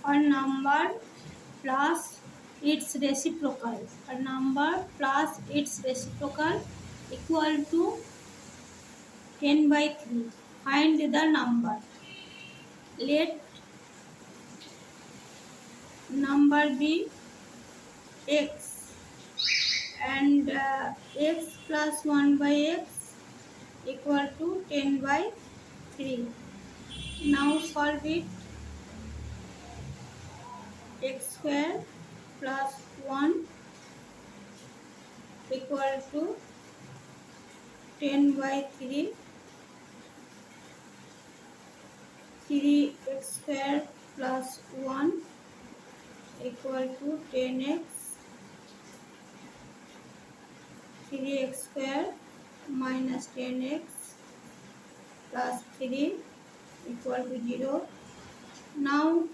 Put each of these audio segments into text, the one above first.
A number plus its reciprocal. A number plus its reciprocal equal to 10 by 3. Find the number. Let number be x and x plus 1 by x equal to 10 by 3. Now solve it. X square plus 1 equal to 10 by 3. 3x square plus 1 equal to 10x. 3x square minus 10x plus 3 equal to 0. Now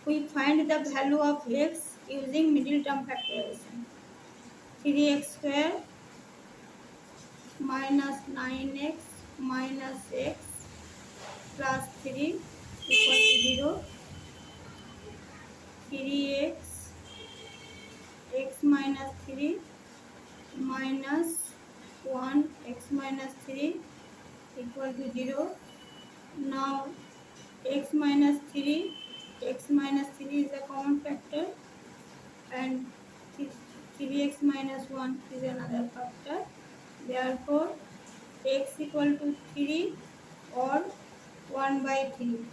we find the value of x using middle term factorization. 3x square minus 9x minus x plus 3 equal to 0. 3x x minus 3 minus 1 x minus 3 equal to 0. Now x minus 3 is a common factor and 3x minus 1 is another factor. Therefore x equal to 3 or 1 by 3.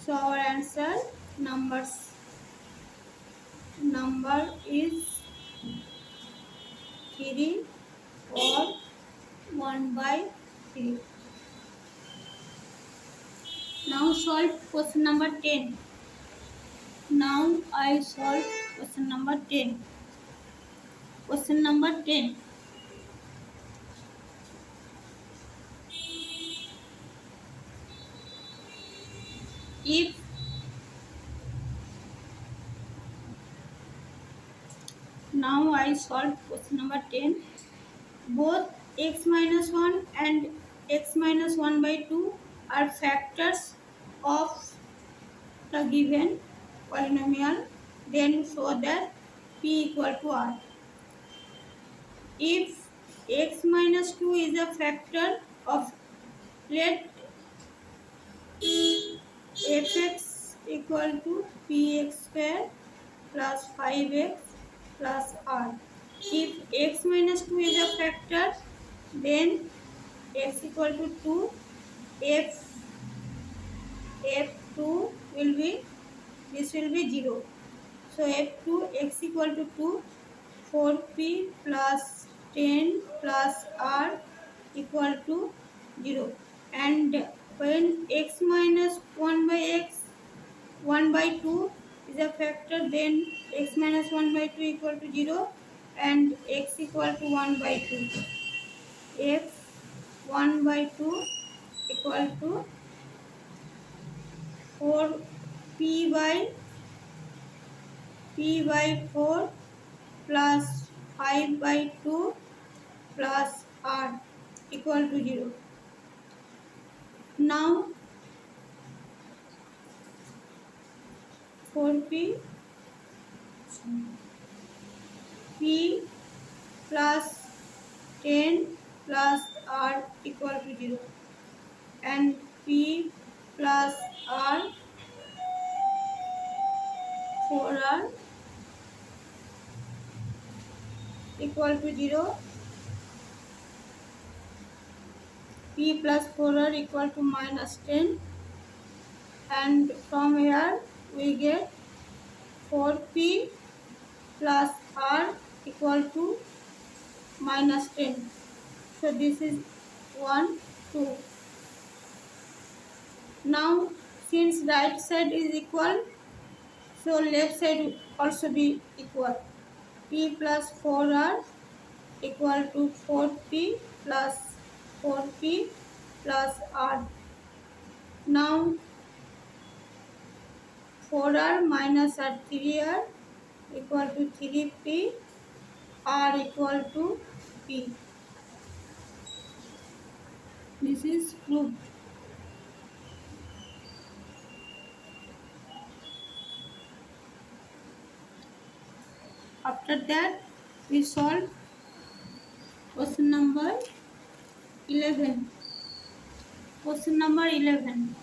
So our answer number is 3 or 1 by 3. Now solve question number 10. Now I solve question number 10. Question number 10. If now I solve question number 10. Both x minus 1 and x minus 1 by 2 are factors of the given polynomial, then show that p equal to r. If x minus 2 is a factor of, let fx equal to px square plus 5x plus r. If x minus 2 is a factor, then x equal to 2, f2 will be, this will be 0. So f2 x equal to 2, 4p plus 10 plus r equal to 0. And when x minus 1 by x 1 by 2 is a factor, then x minus 1 by 2 equal to 0 and x equal to 1 by 2. F 1 by 2 equal to 4p by 4 plus 5 by 2 plus r equal to 0. Now 4p p plus 10 plus r equal to 0 and p plus r 4r equal to 0. P plus 4r equal to minus 10, and from here we get 4p plus r equal to minus 10. So this is 1, 2. Now since right side is equal, so left side will also be equal. P plus 4r equal to 4p plus 4p plus r. Now 4r minus r 3r equal to 3p, r equal to p. This is proved. After that, we solve question number 11. Question number 11.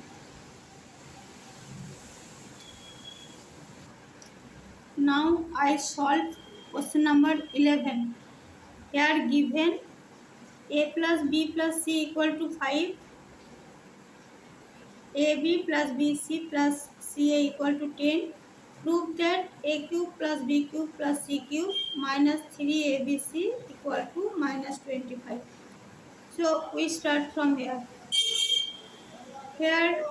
Now I solve question number 11. Here given a plus b plus c equal to 5, ab plus bc plus ca equal to 10. Prove that a cube plus b cube plus c cube minus 3abc equal to minus 25. So we start from here. Here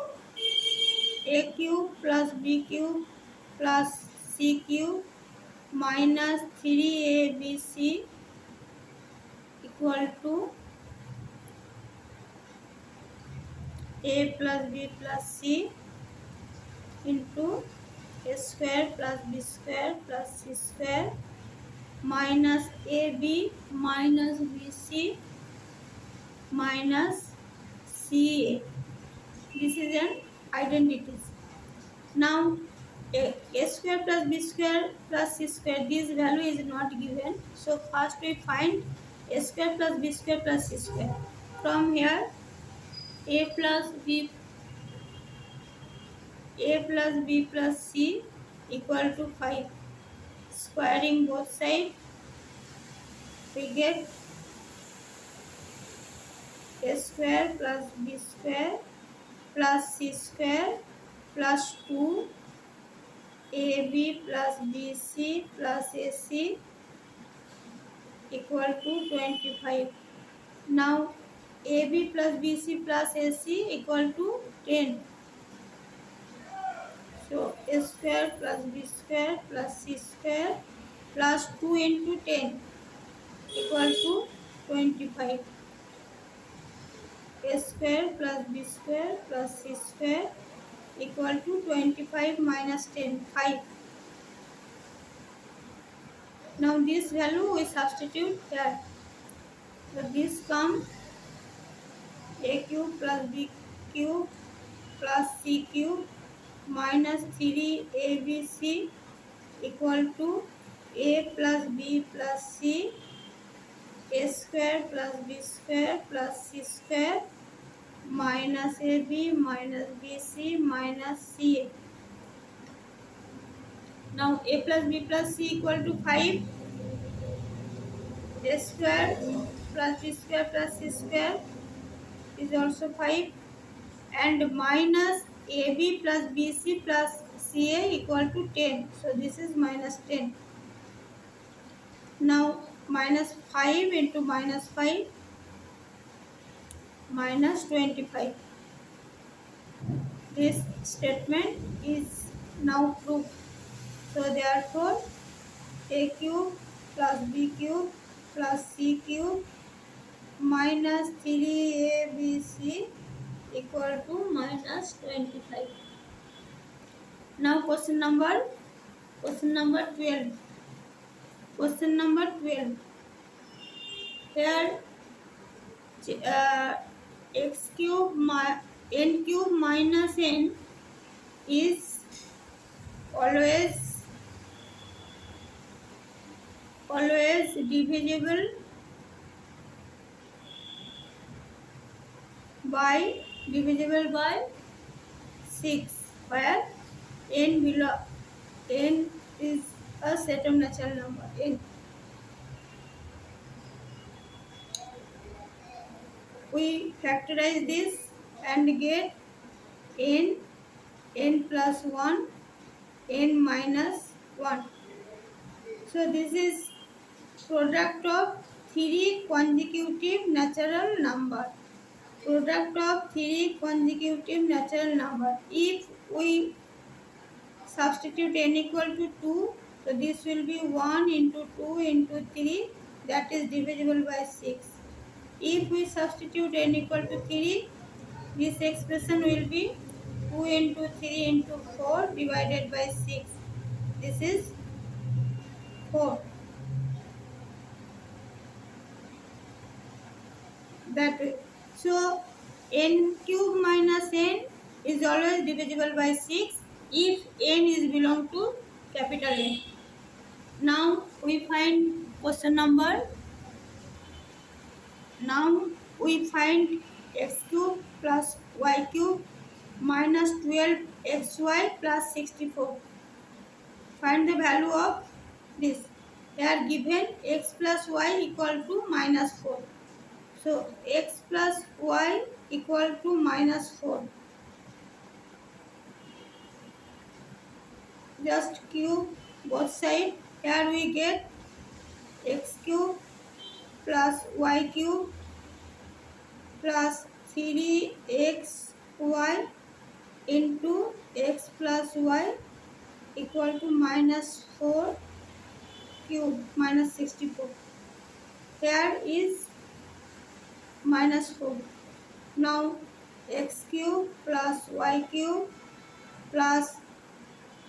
a cube plus b cube plus c cube minus 3abc equal to a plus b plus c into a square plus b square plus c square minus ab minus bc minus ca. This is an identity. Now a square plus b square plus c square, this value is not given. So first we find a square plus b square plus c square. From here a plus b plus c equal to 5. Squaring both sides, we get a square plus b square plus c square plus 2 ab plus bc plus ac equal to 25. Now ab plus bc plus ac equal to 10. So a square plus b square plus c square plus 2 into 10 equal to 25. A square plus b square plus c square equal to 25 minus 10, 5. Now this value we substitute here. So this comes a cube plus b cube plus c cube minus 3abc equal to a plus b plus c, a square plus b square plus c square minus ab minus bc minus ca. Now a plus b plus c equal to 5. A square plus b square plus c square is also 5, and minus ab plus bc plus ca equal to 10. So this is minus 10. Now minus 5 into minus 5 minus 25. This statement is now proved. So therefore a cube plus b cube plus c cube minus 3abc equal to minus 25. Now question number 12. Question number 12. Here x cube n cube minus n is always divisible by 6, where n is a set of natural number n. We factorize this and get n plus 1, n minus 1. So this is product of 3 consecutive natural number. Product of 3 consecutive natural number. If we substitute n equal to 2, so this will be 1 into 2 into 3, that is divisible by 6. If we substitute n equal to 3, this expression will be 2 into 3 into 4 divided by 6. This is 4. That way. So n cube minus n is always divisible by 6 if n is belong to capital N. Now we find question number. Now we find x cube plus y cube minus 12xy plus 64. Find the value of this. Here given x plus y equal to minus 4. So x plus y equal to minus 4. Just cube both sides. Here we get x cube plus y cube plus 3xy into x plus y equal to minus 4 cube minus 64. Here is minus 4. Now x cube plus y cube plus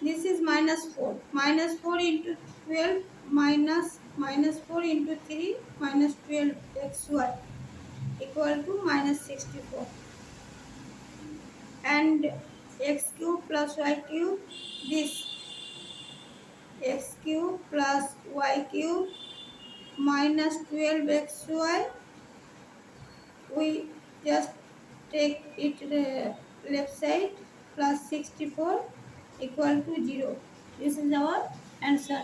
this is minus 4. Minus 4 into 12 minus 4 into 3 minus 12 xy equal to minus 64. And x cube plus y cube, this x cube plus y cube minus 12xy, we just take it left side, plus 64 equal to 0. This is our answer.